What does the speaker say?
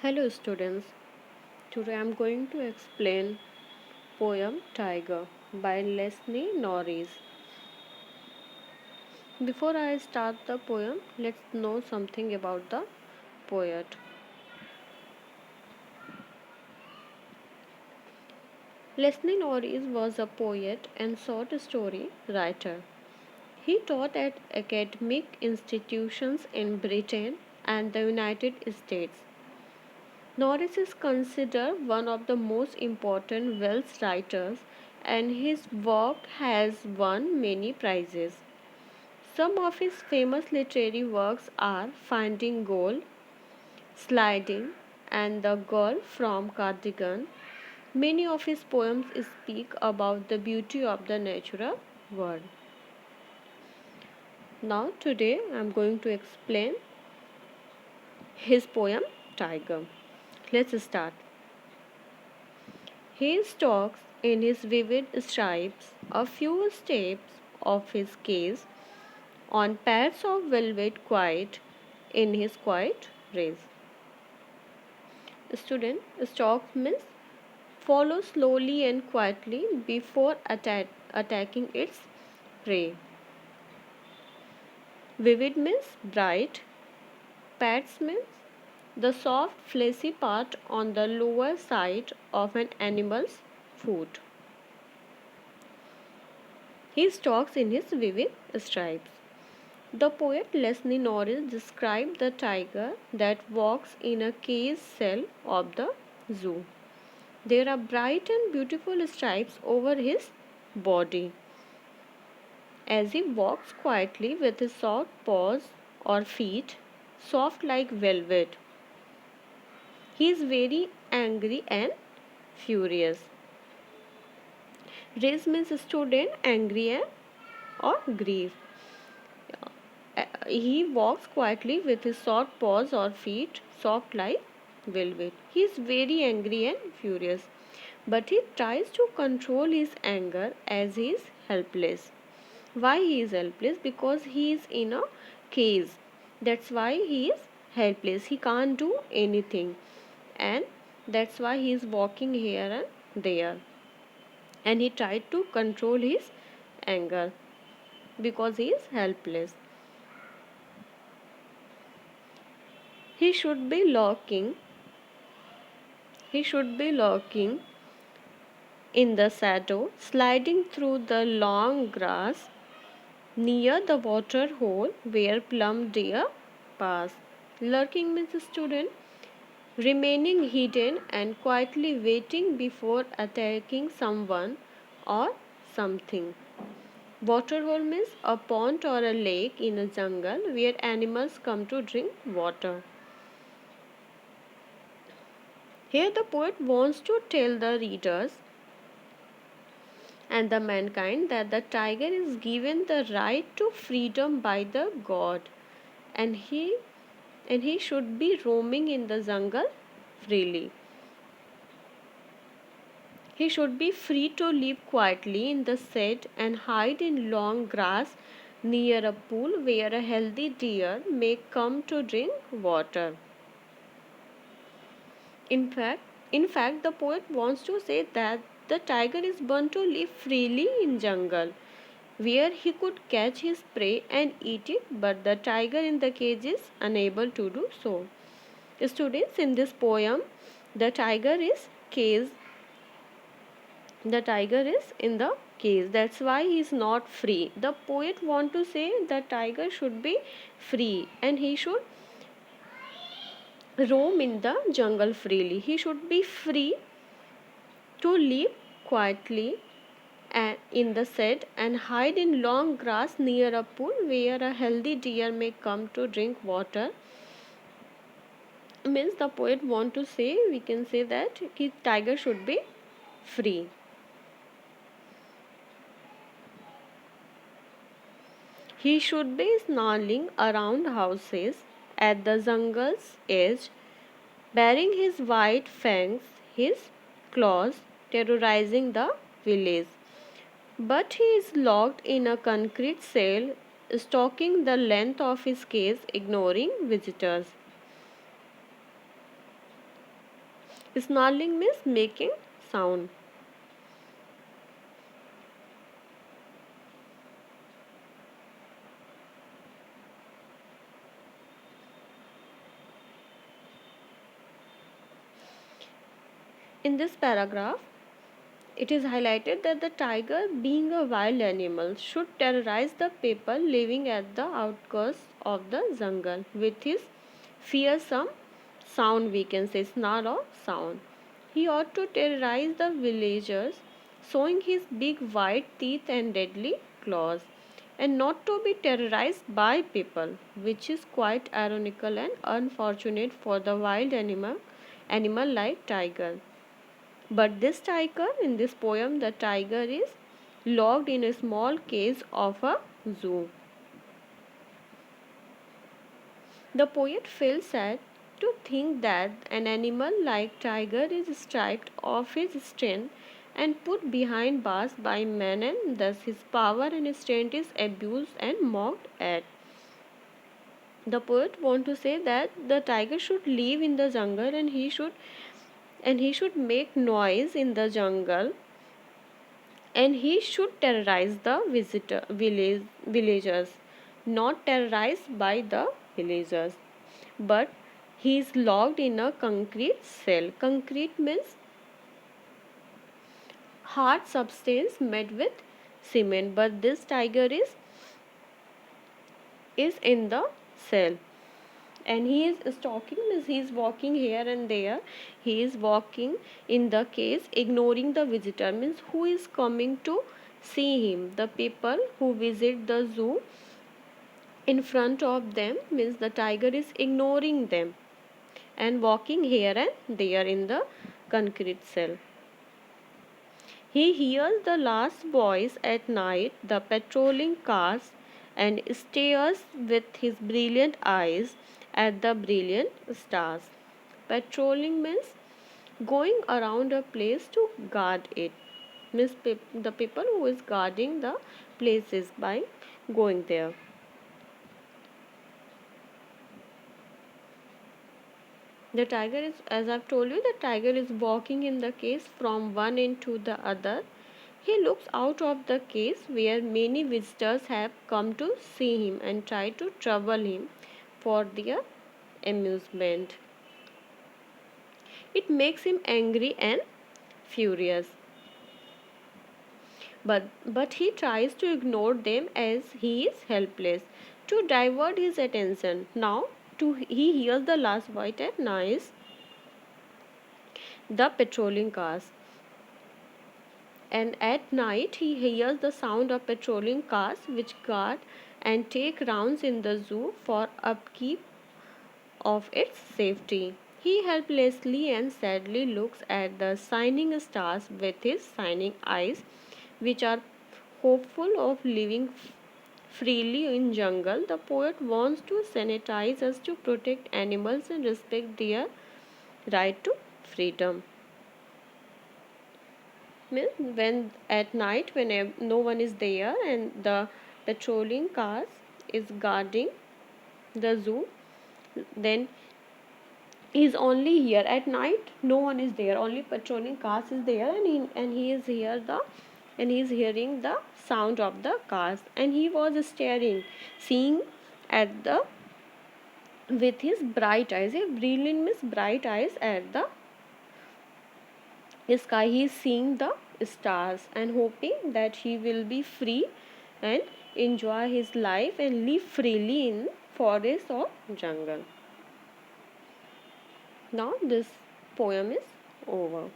Hello students, today I am going to explain poem Tiger by Leslie Norris. Before I start the poem, let's know something about the poet. Leslie Norris was a poet and short story writer. He taught at academic institutions in Britain and the United States. Norris is considered one of the most important Welsh writers, and his work has won many prizes. Some of his famous literary works are Finding Gold, Sliding, and The Girl from Cardigan. Many of his poems speak about the beauty of the natural world. Now, today I am going to explain his poem Tiger. Let's start. He stalks in his vivid stripes a few steps of his case on pads of velvet quiet in his quiet race. Student stalks means follow slowly and quietly before attacking its prey. Vivid means bright. Pads means the soft fleshy part on the lower side of an animal's foot. He stalks in his vivid stripes. The poet Leslie Norris described the tiger that walks in a cage cell of the zoo. There are bright and beautiful stripes over his body. As he walks quietly with his soft paws or feet, soft like velvet, he is very angry and furious. Rage means student, angry and or grief. He walks quietly with his short paws or feet, soft like velvet. He is very angry and furious, but he tries to control his anger as he is helpless. Why he is helpless? Because he is in a cage. That's why he is helpless. He can't do anything, and that's why he is walking here and there. And he tried to control his anger because he is helpless. He should be lurking. He should be lurking in the shadow, sliding through the long grass near the water hole where plum deer pass. Lurking means student remaining hidden and quietly waiting before attacking someone or something. Waterhole means a pond or a lake in a jungle where animals come to drink water. Here the poet wants to tell the readers and the mankind that the tiger is given the right to freedom by the god, and he should be roaming in the jungle freely. He should be free to live quietly in the shade and hide in long grass near a pool where a healthy deer may come to drink water. In fact, in fact, the poet wants to say that the tiger is born to live freely in jungle, where he could catch his prey and eat it, but the tiger in the cage is unable to do so. Students, in this poem, the tiger is caged. The tiger is in the cage. That's why he is not free. The poet want to say the tiger should be free and he should roam in the jungle freely. He should be free to live quietly and in the shed and hide in long grass near a pool where a healthy deer may come to drink water. Means the poet want to say, we can say that tiger should be free. He should be snarling around houses at the jungle's edge, baring his white fangs, his claws, terrorizing the village. But he is locked in a concrete cell, stalking the length of his cage, ignoring visitors. Snarling means making sound. In this paragraph, it is highlighted that the tiger, being a wild animal, should terrorize the people living at the outskirts of the jungle with his fearsome sound, we can say snarl or sound. He ought to terrorize the villagers, showing his big white teeth and deadly claws, and not to be terrorized by people, which is quite ironical and unfortunate for the wild animal like tiger. But this tiger, in this poem, the tiger is locked in a small cage of a zoo. The poet feels sad to think that an animal like tiger is stripped of his strength and put behind bars by men, and thus his power and strength is abused and mocked at. The poet want to say that the tiger should live in the jungle, and he should make noise in the jungle, and he should terrorize the villagers, not terrorized by the villagers, but he is locked in a concrete cell. Concrete means hard substance made with cement, but this tiger is in the cell, and he is stalking means he is walking here and there. He is walking in the case, ignoring the visitor means who is coming to see him. The people who visit the zoo in front of them means the tiger is ignoring them and walking here and there in the concrete cell. He hears the last voice at night, the patrolling cars, and stares with his brilliant eyes at the brilliant stars. Patrolling means going around a place to guard it. Means the people who is guarding the places by going there. The tiger is, as I've told you, the tiger is walking in the case from one end to the other. He looks out of the case where many visitors have come to see him and try to trouble him for their amusement. It makes him angry and furious. But he tries to ignore them as he is helpless. To divert his attention, now he hears the last voice at night, the patrolling cars. And at night he hears the sound of patrolling cars which guard and take rounds in the zoo for upkeep of its safety. He helplessly and sadly looks at the shining stars with his shining eyes, which are hopeful of living freely in jungle. The poet wants to sanitize us to protect animals and respect their right to freedom. Means when at night when no one is there and the patrolling cars is guarding the zoo, then he's only here at night, no one is there, only patrolling cars is there, and he is here the and he is hearing the sound of the cars, and he was staring, seeing at the with his bright eyes. A brilliant means bright eyes at the sky. He is seeing the stars and hoping that he will be free and enjoy his life and live freely in forest or jungle. Now this poem is over.